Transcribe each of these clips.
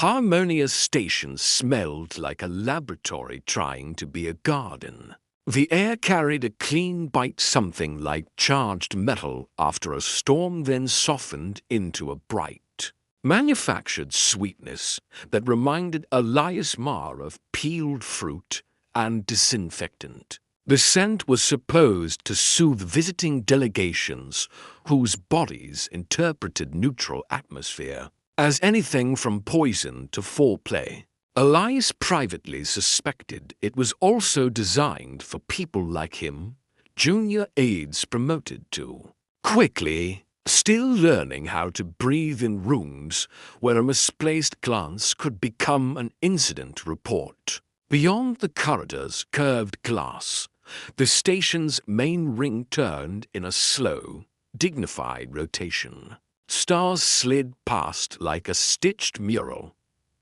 Harmonious station smelled like a laboratory trying to be a garden. The air carried a clean bite, something like charged metal after a storm, then softened into a bright, manufactured sweetness that reminded Elias Marr of peeled fruit and disinfectant. The scent was supposed to soothe visiting delegations whose bodies interpreted neutral atmosphere as anything from poison to foreplay. Elias privately suspected it was also designed for people like him, junior aides promoted to. Quickly, still learning how to breathe in rooms where a misplaced glance could become an incident report. Beyond the corridor's curved glass, the station's main ring turned in a slow, dignified rotation. Stars slid past like a stitched mural.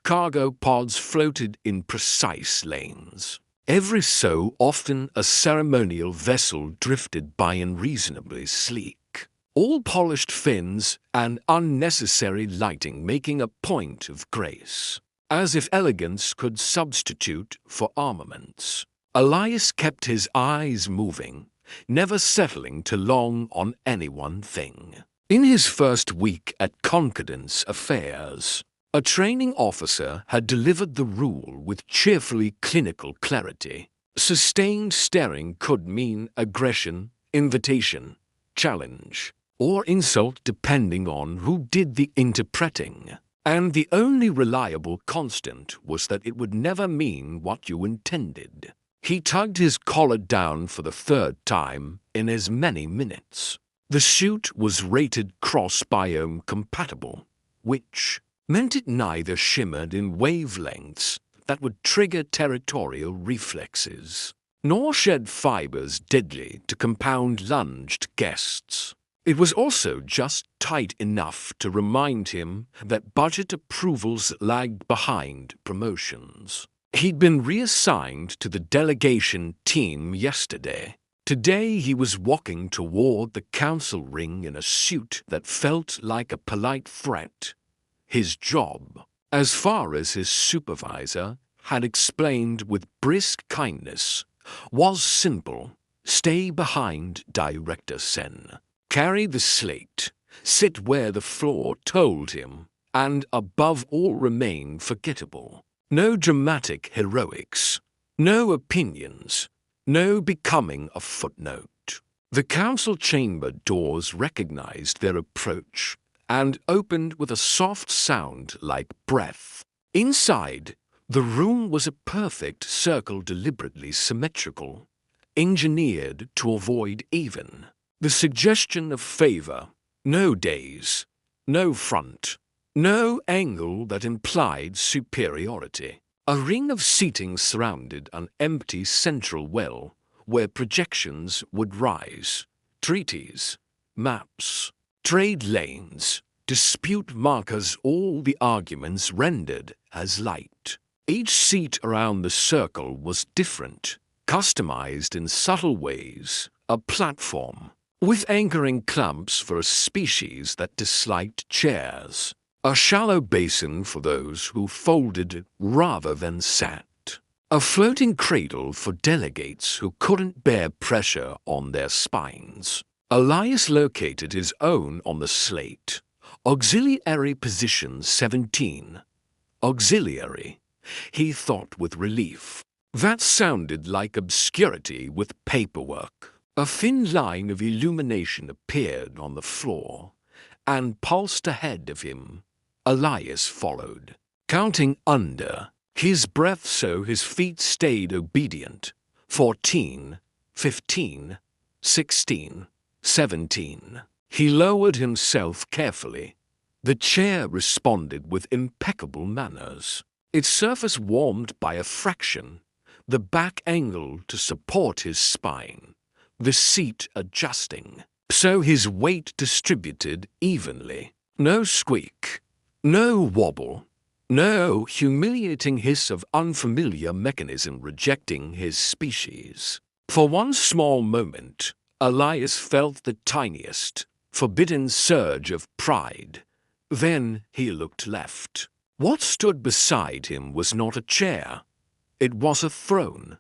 Cargo pods floated in precise lanes. Every so often a ceremonial vessel drifted by, unreasonably sleek, all polished fins and unnecessary lighting making a point of grace, as if elegance could substitute for armaments. Elias kept his eyes moving, never settling too long on any one thing. In his first week at Concordance Affairs, a training officer had delivered the rule with cheerfully clinical clarity. Sustained staring could mean aggression, invitation, challenge, or insult depending on who did the interpreting. And the only reliable constant was that it would never mean what you intended. He tugged his collar down for the third time in as many minutes. The suit was rated cross-biome compatible, which meant it neither shimmered in wavelengths that would trigger territorial reflexes, nor shed fibers deadly to compound lunged guests. It was also just tight enough to remind him that budget approvals lagged behind promotions. He'd been reassigned to the delegation team yesterday. Today he was walking toward the council ring in a suit that felt like a polite threat. His job, as far as his supervisor had explained with brisk kindness, was simple. Stay behind Director Sen. Carry the slate, sit where the floor told him, and above all remain forgettable. No dramatic heroics, no opinions, no becoming a footnote. The council chamber doors recognized their approach and opened with a soft sound like breath. Inside, the room was a perfect circle, deliberately symmetrical, engineered to avoid even the suggestion of favor. No days, no front, no angle that implied superiority. A ring of seating surrounded an empty central well where projections would rise. Treaties, maps, trade lanes, dispute markers, all the arguments rendered as light. Each seat around the circle was different, customized in subtle ways. A platform, with anchoring clamps for a species that disliked chairs. A shallow basin for those who folded rather than sat. A floating cradle for delegates who couldn't bear pressure on their spines. Elias located his own on the slate. Auxiliary position 17. Auxiliary, he thought with relief. That sounded like obscurity with paperwork. A thin line of illumination appeared on the floor and pulsed ahead of him. Elias followed, counting under his breath so his feet stayed obedient. 14, 15, 16, 17. He lowered himself carefully. The chair responded with impeccable manners, its surface warmed by a fraction, the back angle to support his spine, the seat adjusting, so his weight distributed evenly. No squeak. No wobble, no humiliating hiss of unfamiliar mechanism rejecting his species. For one small moment, Elias felt the tiniest, forbidden surge of pride. Then he looked left. What stood beside him was not a chair. It was a throne.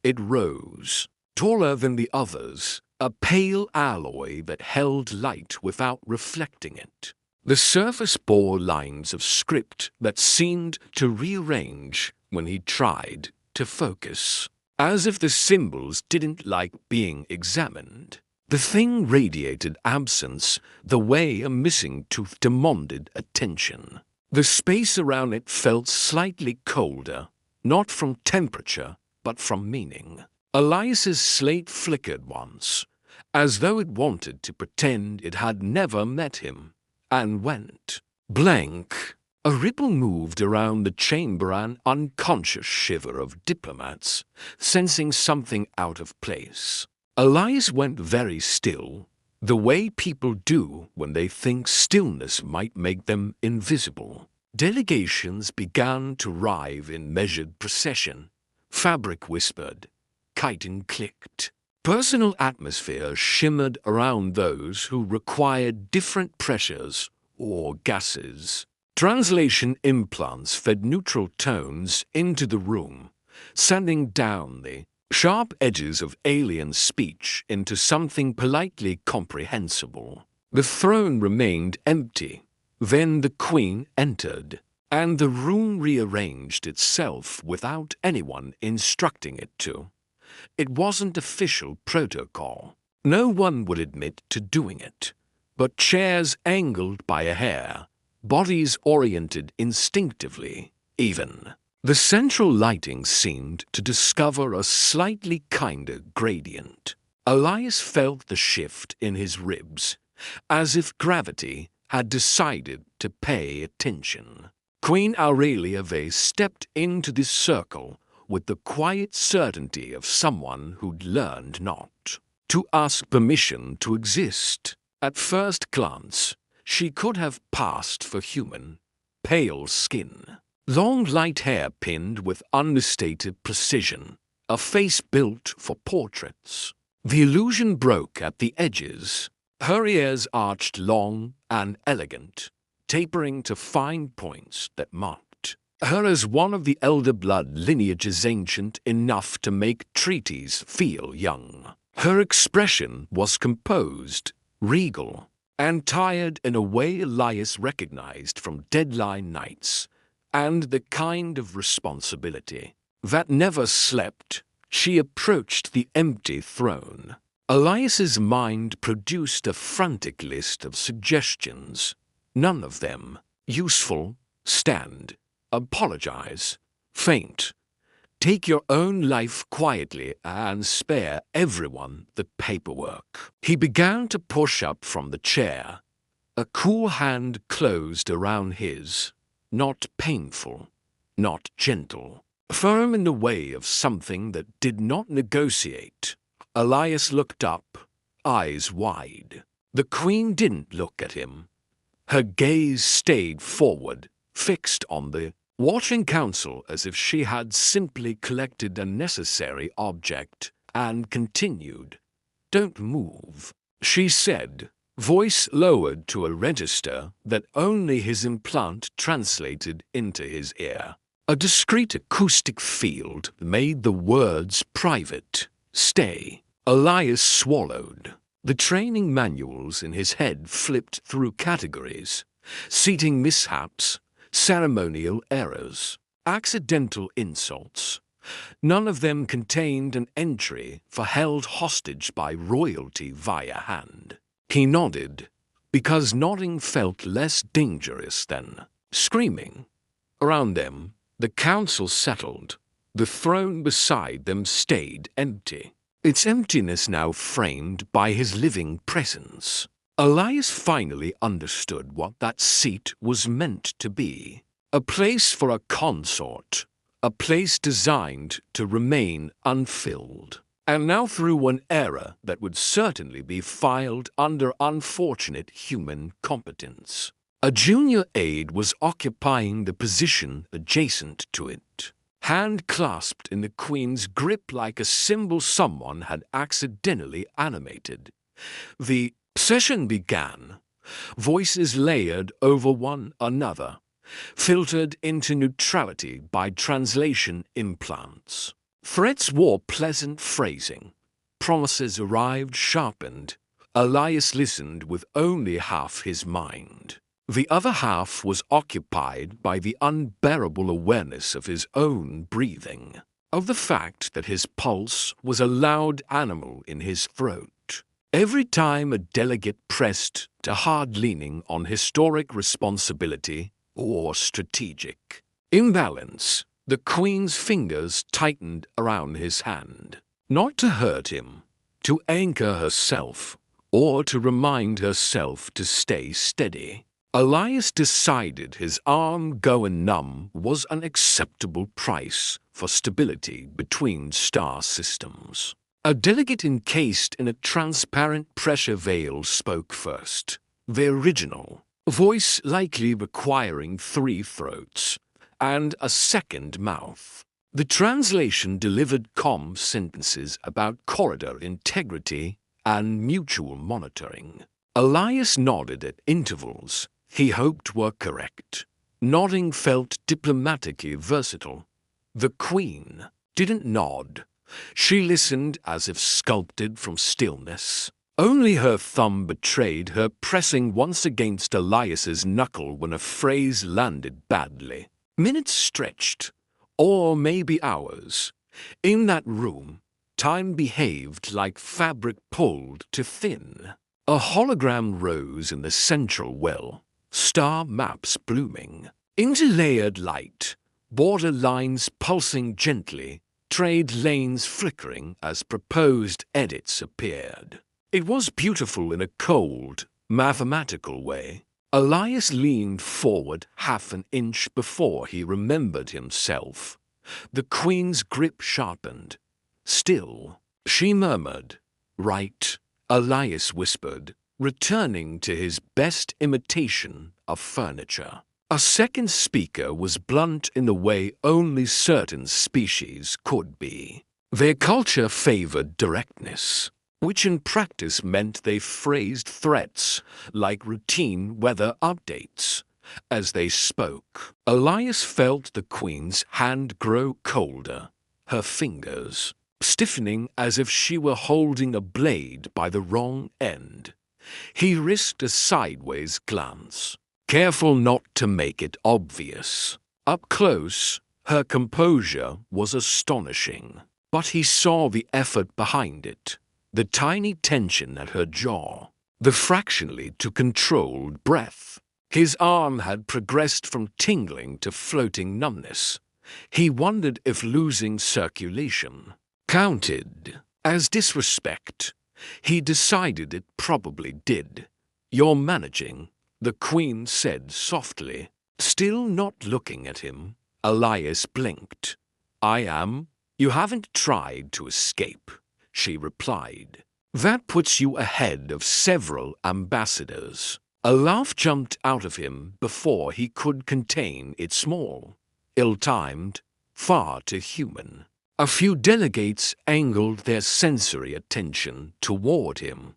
It rose, taller than the others, a pale alloy that held light without reflecting it. The surface bore lines of script that seemed to rearrange when he tried to focus, as if the symbols didn't like being examined. The thing radiated absence the way a missing tooth demanded attention. The space around it felt slightly colder, not from temperature, but from meaning. Elias's slate flickered once, as though it wanted to pretend it had never met him, and went blank. A ripple moved around the chamber, an unconscious shiver of diplomats, sensing something out of place. Elias went very still, the way people do when they think stillness might make them invisible. Delegations began to arrive in measured procession. Fabric whispered. Chitin clicked. Personal atmosphere shimmered around those who required different pressures or gases. Translation implants fed neutral tones into the room, sanding down the sharp edges of alien speech into something politely comprehensible. The throne remained empty. Then the Queen entered, and the room rearranged itself without anyone instructing it to. It wasn't official protocol. No one would admit to doing it. But chairs angled by a hair, bodies oriented instinctively, even. The central lighting seemed to discover a slightly kinder gradient. Elias felt the shift in his ribs, as if gravity had decided to pay attention. Queen Aurelia Vey stepped into this circle with the quiet certainty of someone who'd learned not to ask permission to exist. At first glance, she could have passed for human. Pale skin, long light hair pinned with understated precision, a face built for portraits. The illusion broke at the edges. Her ears arched long and elegant, tapering to fine points that marked her as one of the elder blood lineages ancient enough to make treaties feel young. Her expression was composed, regal, and tired in a way Elias recognized from deadline nights, and the kind of responsibility that never slept. She approached the empty throne. Elias's mind produced a frantic list of suggestions, none of them useful. Stand, apologize, faint, take your own life quietly, and spare everyone the paperwork. He began to push up from the chair. A cool hand closed around his, not painful, not gentle, firm in the way of something that did not negotiate. Elias looked up, eyes wide. The Queen didn't look at him. Her gaze stayed forward, fixed on the watching council as if she had simply collected a necessary object, and continued. "Don't move," she said, voice lowered to a register that only his implant translated into his ear. A discreet acoustic field made the words private. Stay. Elias swallowed. The training manuals in his head flipped through categories: seating mishaps, ceremonial errors, accidental insults. None of them contained an entry for held hostage by royalty via hand. He nodded, because nodding felt less dangerous than screaming. Around them, the council settled. The throne beside them stayed empty, its emptiness now framed by his living presence. Elias finally understood what that seat was meant to be. A place for a consort, a place designed to remain unfilled. And now through an era that would certainly be filed under unfortunate human competence. A junior aide was occupying the position adjacent to it, hand clasped in the Queen's grip like a symbol someone had accidentally animated. The session began, voices layered over one another, filtered into neutrality by translation implants. Threats wore pleasant phrasing. Promises arrived sharpened. Elias listened with only half his mind. The other half was occupied by the unbearable awareness of his own breathing, of the fact that his pulse was a loud animal in his throat. Every time a delegate pressed to hard leaning on historic responsibility or strategic imbalance, the Queen's fingers tightened around his hand, not to hurt him, to anchor herself, or to remind herself to stay steady. Elias decided his arm going numb was an acceptable price for stability between star systems. A delegate encased in a transparent pressure veil spoke first, the original, voice likely requiring 3 throats and a second mouth. The translation delivered calm sentences about corridor integrity and mutual monitoring. Elias nodded at intervals he hoped were correct. Nodding felt diplomatically versatile. The Queen didn't nod. She listened as if sculpted from stillness. Only her thumb betrayed her pressing once against Elias's knuckle when a phrase landed badly. Minutes stretched, or maybe hours. In that room, time behaved like fabric pulled to thin. A hologram rose in the central well, star maps blooming. Interlayered light, border lines pulsing gently, trade lanes flickering as proposed edits appeared. It was beautiful in a cold, mathematical way. Elias leaned forward half an inch before he remembered himself. The Queen's grip sharpened. Still, she murmured. Right, Elias whispered, returning to his best imitation of furniture. A second speaker was blunt in the way only certain species could be. Their culture favored directness, which in practice meant they phrased threats like routine weather updates. As they spoke, Elias felt the Queen's hand grow colder, her fingers stiffening as if she were holding a blade by the wrong end. He risked a sideways glance, careful not to make it obvious. Up close, her composure was astonishing, but he saw the effort behind it, the tiny tension at her jaw, the fractionally to controlled breath. His arm had progressed from tingling to floating numbness. He wondered if losing circulation counted as disrespect. He decided it probably did. You're managing, the Queen said softly. Still not looking at him, Elias blinked. I am. You haven't tried to escape, she replied. That puts you ahead of several ambassadors. A laugh jumped out of him before he could contain it. Small, ill-timed, far too human. A few delegates angled their sensory attention toward him.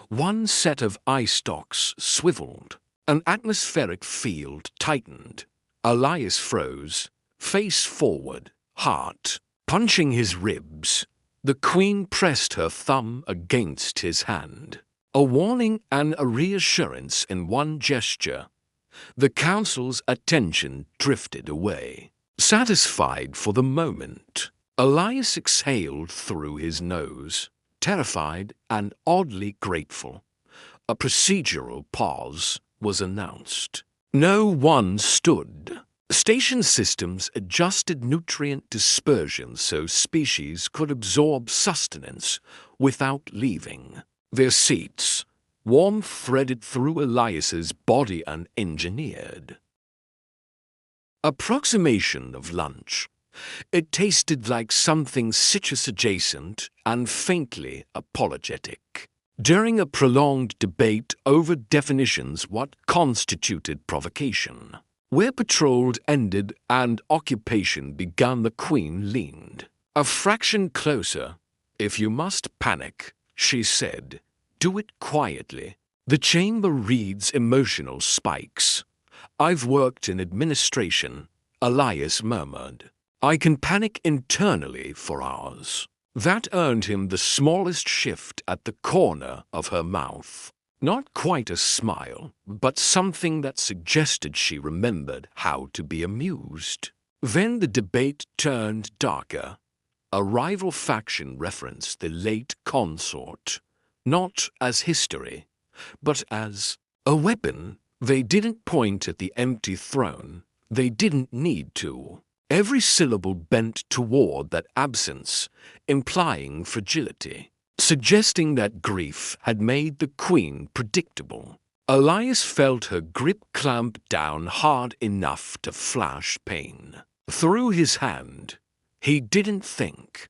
One set of eye stalks swiveled. An atmospheric field tightened. Elias froze, face forward, heart punching his ribs. The Queen pressed her thumb against his hand. A warning and a reassurance in one gesture. The Council's attention drifted away. Satisfied for the moment, Elias exhaled through his nose, terrified and oddly grateful. A procedural pause was announced. No one stood. Station systems adjusted nutrient dispersion so species could absorb sustenance without leaving. Their seats, warmth threaded through Elias's body and engineered. Approximation of lunch. It tasted like something citrus-adjacent and faintly apologetic. During a prolonged debate over definitions what constituted provocation, where patrolled ended and occupation began, the Queen leaned a fraction closer. If you must panic, she said, do it quietly. The chamber reads emotional spikes. "I've worked in administration," Elias murmured. "I can panic internally for hours." That earned him the smallest shift at the corner of her mouth. Not quite a smile, but something that suggested she remembered how to be amused. Then the debate turned darker. A rival faction referenced the late consort, not as history, but as a weapon. They didn't point at the empty throne. They didn't need to. Every syllable bent toward that absence, implying fragility, suggesting that grief had made the queen predictable. Elias felt her grip clamp down hard enough to flash pain. Through his hand, he didn't think.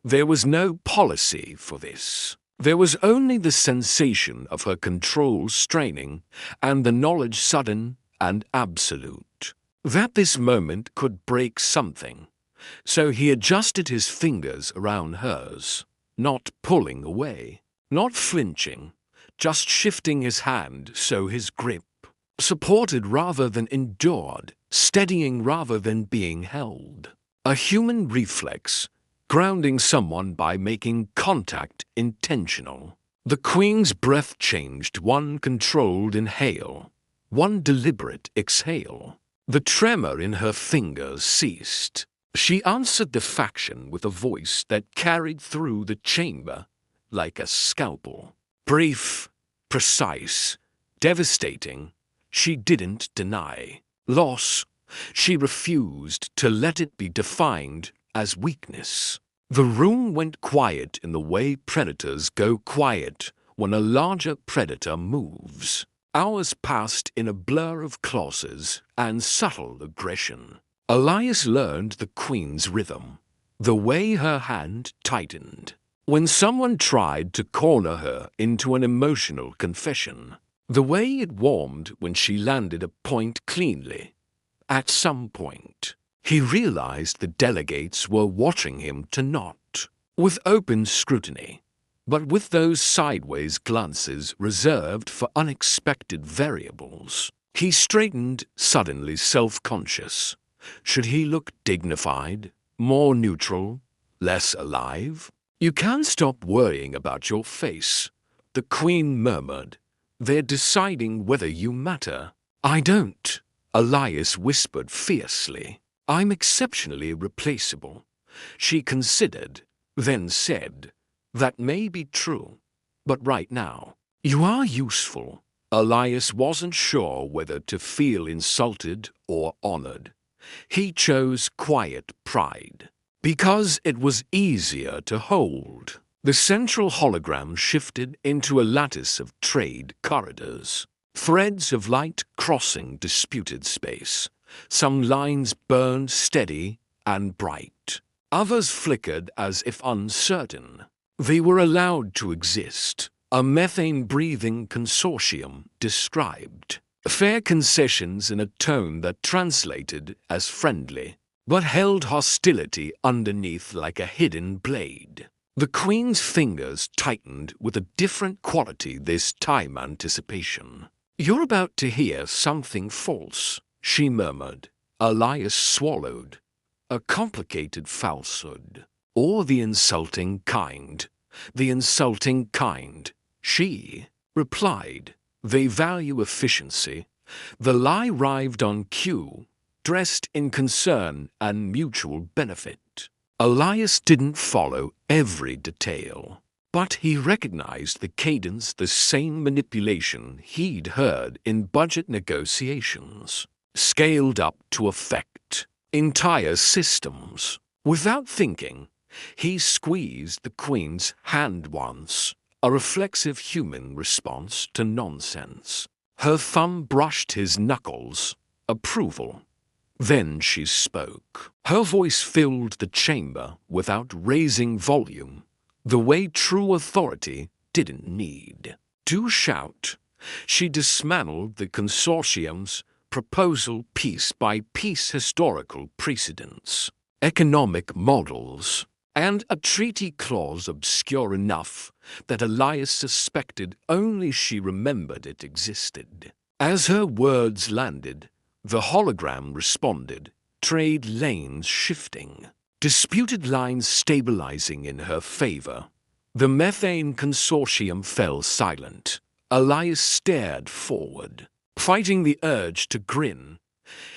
There was no policy for this. There was only the sensation of her control straining and the knowledge sudden and absolute that this moment could break something. So he adjusted his fingers around hers, not pulling away, not flinching, just shifting his hand so his grip supported rather than endured, steadying rather than being held. A human reflex, grounding someone by making contact intentional. The queen's breath changed, one controlled inhale, one deliberate exhale. The tremor in her fingers ceased. She answered the faction with a voice that carried through the chamber like a scalpel. Brief, precise, devastating. She didn't deny loss. She refused to let it be defined as weakness. The room went quiet in the way predators go quiet when a larger predator moves. Hours passed in a blur of clauses and subtle aggression. Elias learned the queen's rhythm, the way her hand tightened when someone tried to corner her into an emotional confession, the way it warmed when she landed a point cleanly. At some point, he realized the delegates were watching him to not with open scrutiny, but with those sideways glances reserved for unexpected variables. He straightened, suddenly self-conscious. Should he look dignified, more neutral, less alive? "You can't stop worrying about your face," the queen murmured. "They're deciding whether you matter." "I don't," Elias whispered fiercely. "I'm exceptionally replaceable." She considered, then said, "That may be true, but right now, you are useful." Elias wasn't sure whether to feel insulted or honored. He chose quiet pride, because it was easier to hold. The central hologram shifted into a lattice of trade corridors, threads of light crossing disputed space. Some lines burned steady and bright. Others flickered as if uncertain. They were allowed to exist. A methane-breathing consortium described. Fair concessions in a tone that translated as friendly, but held hostility underneath like a hidden blade. The queen's fingers tightened with a different quality this time. Anticipation. "You're about to hear something false," she murmured. Elias swallowed. "A complicated falsehood. Or the insulting kind." "The insulting kind," she replied. "They value efficiency." The lie arrived on cue, dressed in concern and mutual benefit. Elias didn't follow every detail, but he recognized the cadence, the same manipulation he'd heard in budget negotiations, scaled up to affect entire systems. Without thinking, he squeezed the queen's hand once, a reflexive human response to nonsense. Her thumb brushed his knuckles, approval. Then she spoke. Her voice filled the chamber without raising volume, the way true authority didn't need to shout. She dismantled the consortium's proposal piece by piece: historical precedents, economic models, and a treaty clause obscure enough that Elias suspected only she remembered it existed. As her words landed, The hologram responded, trade lanes shifting, disputed lines stabilizing in her favor. The methane consortium fell silent. Elias stared forward, fighting the urge to grin.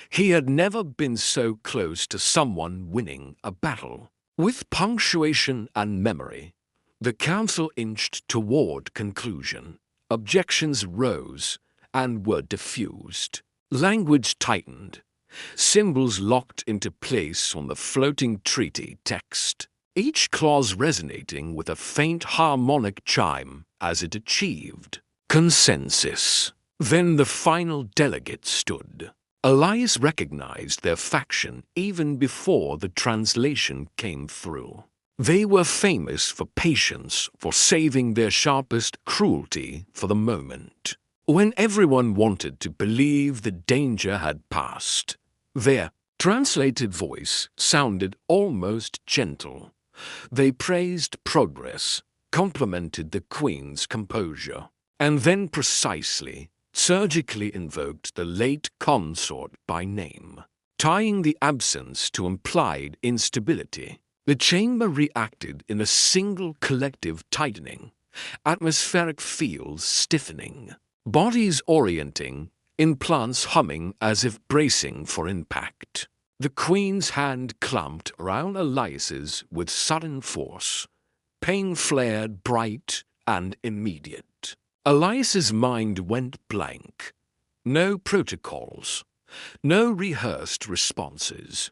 He had never been so close to someone winning a battle. With punctuation and memory, the council inched toward conclusion. Objections rose and were diffused. Language tightened. Symbols locked into place on the floating treaty text, each clause resonating with a faint harmonic chime as it achieved consensus. Then the final delegate stood. Elias recognized their faction even before the translation came through. They were famous for patience, for saving their sharpest cruelty for the moment. When everyone wanted to believe the danger had passed, their translated voice sounded almost gentle. They praised progress, complimented the Queen's composure, and then precisely, surgically invoked the late consort by name, tying the absence to implied instability. The chamber reacted in a single collective tightening, atmospheric fields stiffening, bodies orienting, implants humming as if bracing for impact. The Queen's hand clamped around Elias's with sudden force. Pain flared bright and immediate. Elias's mind went blank. No protocols, no rehearsed responses,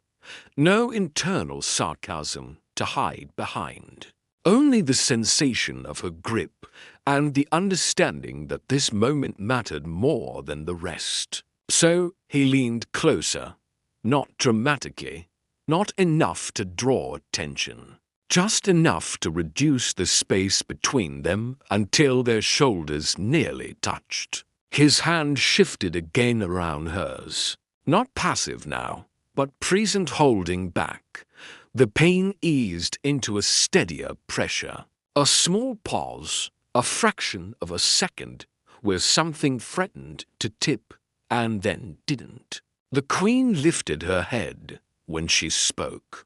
no internal sarcasm to hide behind. Only the sensation of her grip and the understanding that this moment mattered more than the rest. So he leaned closer, not dramatically, not enough to draw attention, just enough to reduce the space between them until their shoulders nearly touched. His hand shifted again around hers, not passive now, but present, holding back. The pain eased into a steadier pressure. A small pause, a fraction of a second, where something threatened to tip and then didn't. The Queen lifted her head when she spoke.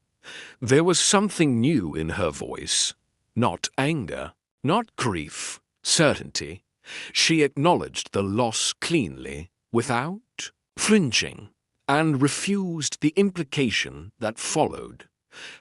There was something new in her voice. Not anger, not grief, certainty. She acknowledged the loss cleanly, without flinching, and refused the implication that followed.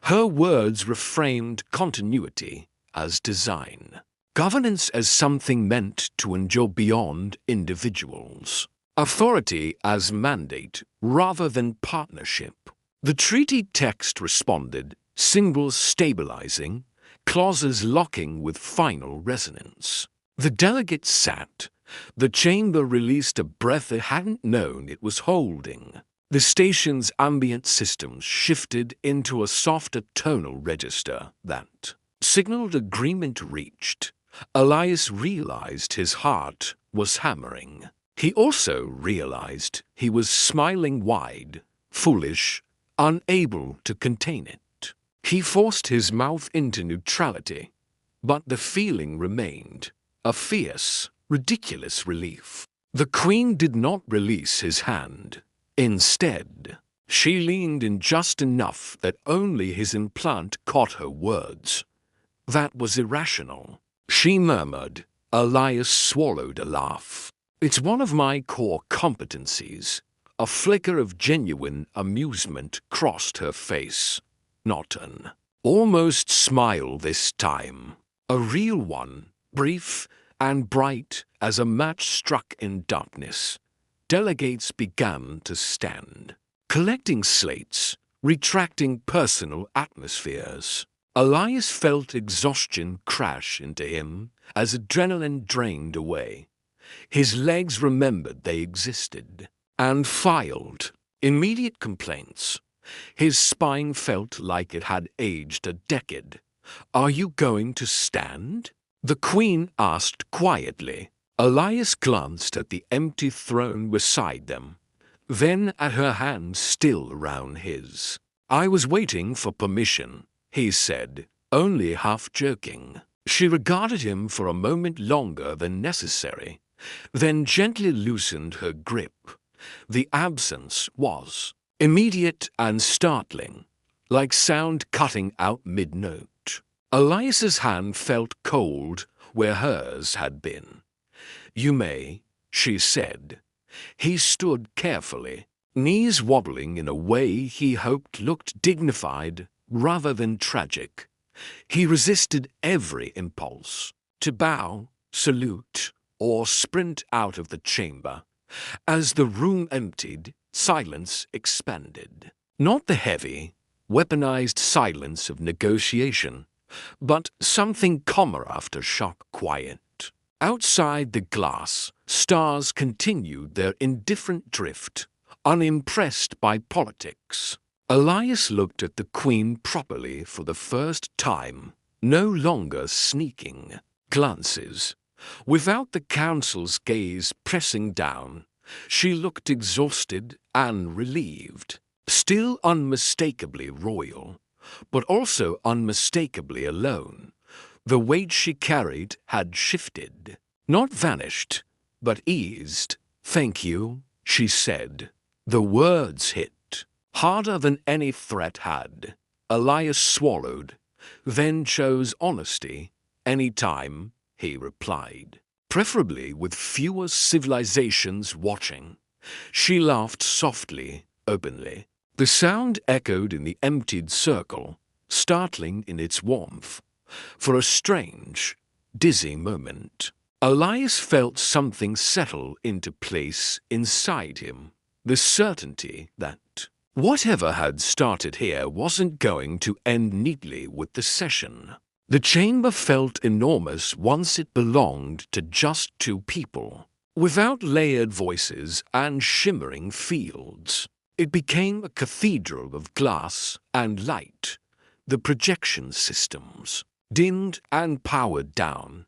Her words reframed continuity as design, governance as something meant to endure beyond individuals, authority as mandate rather than partnership. The treaty text responded, symbols stabilizing, clauses locking with final resonance. The delegates sat. The chamber released a breath it hadn't known it was holding. The station's ambient systems shifted into a softer tonal register that signaled agreement reached. Elias realized his heart was hammering. He also realized he was smiling wide, foolish, unable to contain it. He forced his mouth into neutrality, but the feeling remained, a fierce, ridiculous relief. The Queen did not release his hand. Instead, she leaned in just enough that only his implant caught her words. That was irrational, she murmured. Elias swallowed a laugh. It's one of my core competencies. A flicker of genuine amusement crossed her face. Not an almost smile this time. A real one, brief and bright as a match struck in darkness. Delegates began to stand, collecting slates, retracting personal atmospheres. Elias felt exhaustion crash into him as adrenaline drained away. His legs remembered they existed and filed immediate complaints. His spine felt like it had aged a decade. Are you going to stand? The Queen asked quietly. Elias glanced at the empty throne beside them, then at her hand still around his. I was waiting for permission, he said, only half joking. She regarded him for a moment longer than necessary, then gently loosened her grip, The absence was immediate and startling, like sound cutting out mid-note. Elias's hand felt cold where hers had been. "You may," she said. He stood carefully, knees wobbling in a way he hoped looked dignified rather than tragic. He resisted every impulse to bow, salute, or sprint out of the chamber. As the room emptied, silence expanded. Not the heavy, weaponized silence of negotiation, but something calmer after shock quiet. Outside the glass, stars continued their indifferent drift, unimpressed by politics. Elias looked at the Queen properly for the first time, no longer sneaking glances. Without the Council's gaze pressing down, she looked exhausted and relieved, still unmistakably royal, but also unmistakably alone. The weight she carried had shifted, not vanished, but eased. "Thank you," she said. The words hit, harder than any threat had. Elias swallowed, then chose honesty. "Any time," he replied, "preferably with fewer civilizations watching." She laughed softly, openly. The sound echoed in the emptied circle, startling in its warmth. For a strange, dizzy moment, Elias felt something settle into place inside him, the certainty that whatever had started here wasn't going to end neatly with the session. The chamber felt enormous once it belonged to just two people. Without layered voices and shimmering fields, it became a cathedral of glass and light. The projection systems dimmed and powered down,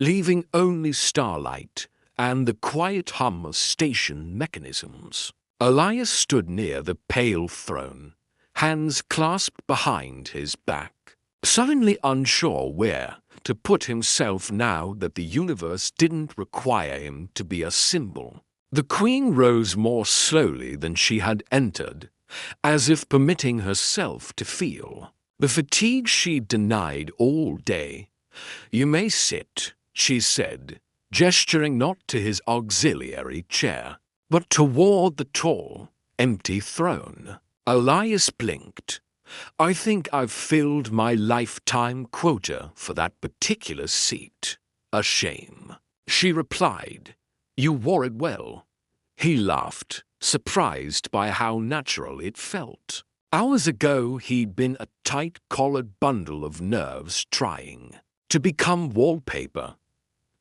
leaving only starlight and the quiet hum of station mechanisms. Elias stood near the pale throne, hands clasped behind his back, suddenly unsure where to put himself now that the universe didn't require him to be a symbol. The Queen rose more slowly than she had entered, as if permitting herself to feel the fatigue she'd denied all day. "You may sit," she said, gesturing not to his auxiliary chair, but toward the tall, empty throne. Elias blinked. "I think I've filled my lifetime quota for that particular seat." "A shame," she replied. "You wore it well." He laughed, surprised by how natural it felt. Hours ago he'd been a tight-collared bundle of nerves trying to become wallpaper.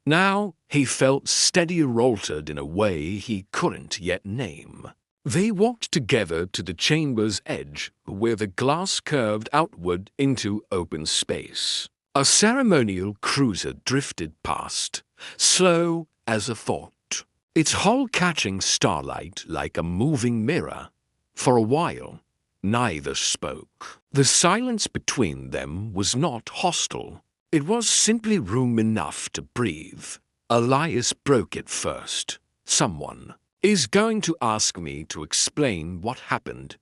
Now he felt steadier altered in a way he couldn't yet name. They walked together to the chamber's edge, where the glass curved outward into open space. A ceremonial cruiser drifted past, slow as a thought, its hull catching starlight like a moving mirror. For a while, neither spoke. The silence between them was not hostile. It was simply room enough to breathe. Elias broke it first. "Someone is going to ask me to explain what happened."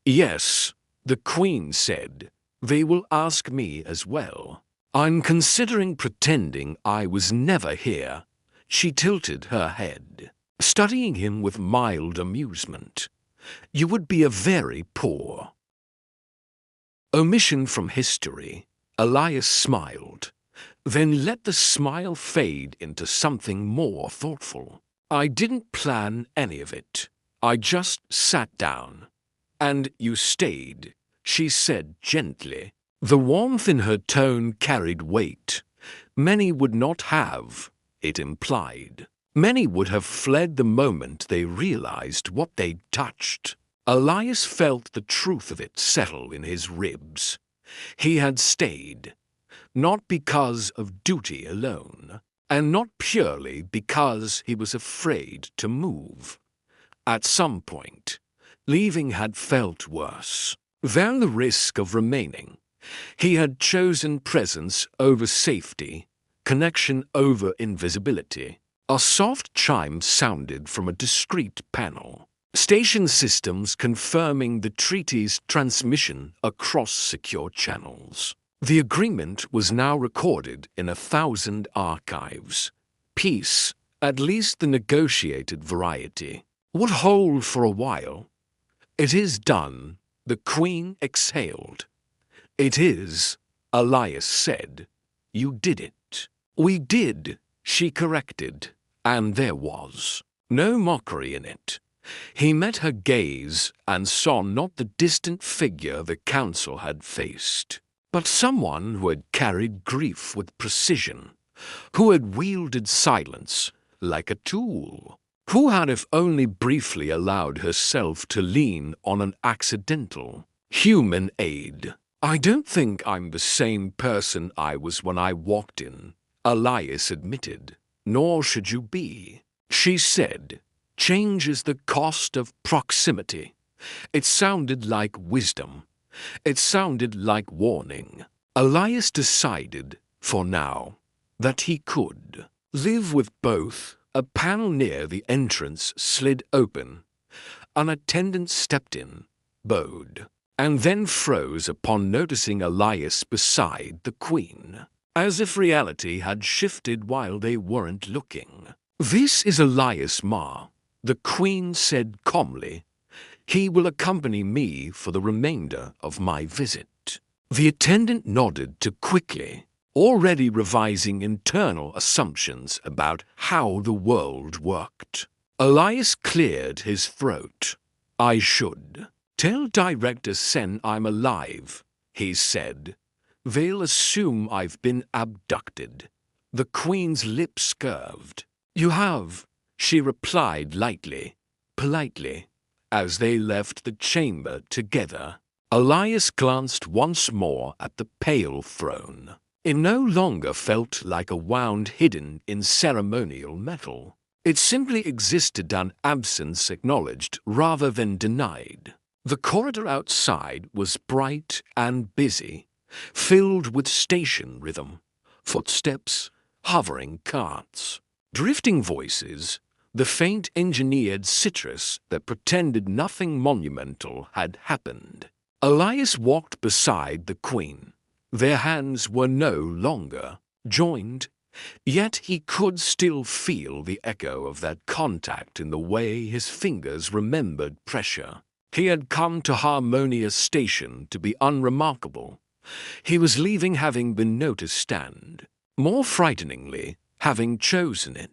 "Yes," the Queen said. "They will ask me as well. I'm considering pretending I was never here." She tilted her head, studying him with mild amusement. "You would be a very poor omission from history." Elias smiled, then let the smile fade into something more thoughtful. "I didn't plan any of it. I just sat down. And you stayed," she said gently. The warmth in her tone carried weight. Many would not have, it implied. Many would have fled the moment they realized what they'd touched. Elias felt the truth of it settle in his ribs. He had stayed, not because of duty alone, and not purely because he was afraid to move. At some point, leaving had felt worse than the risk of remaining. He had chosen presence over safety, connection over invisibility. A soft chime sounded from a discreet panel. Station systems confirming the treaty's transmission across secure channels. The agreement was now recorded in 1,000 archives. Peace, at least the negotiated variety, would hold for a while. It is done, the Queen exhaled. It is, Elias said. You did it. We did, she corrected, and there was no mockery in it. He met her gaze and saw not the distant figure the council had faced, but someone who had carried grief with precision, who had wielded silence like a tool, who had if only briefly allowed herself to lean on an accidental, human aide. I don't think I'm the same person I was when I walked in, Elias admitted. Nor should you be, she said. Change is the cost of proximity. It sounded like wisdom. It sounded like warning. Elias decided, for now, that he could live with both. A panel near the entrance slid open. An attendant stepped in, bowed, and then froze upon noticing Elias beside the Queen, as if reality had shifted while they weren't looking. This is Elias Ma, the Queen said calmly. He will accompany me for the remainder of my visit. The attendant nodded to quickly, already revising internal assumptions about how the world worked. Elias cleared his throat. I should tell Director Sen I'm alive, he said. They'll assume I've been abducted. The Queen's lips curved. You have, she replied lightly, politely, as they left the chamber together. Elias glanced once more at the pale throne. It no longer felt like a wound hidden in ceremonial metal. It simply existed, an absence acknowledged rather than denied. The corridor outside was bright and busy, filled with station rhythm, footsteps, hovering carts, drifting voices, the faint engineered citrus that pretended nothing monumental had happened. Elias walked beside the Queen. Their hands were no longer joined, yet he could still feel the echo of that contact in the way his fingers remembered pressure. He had come to Harmonious Station to be unremarkable. He was leaving having been noticed and, more frighteningly, having chosen it.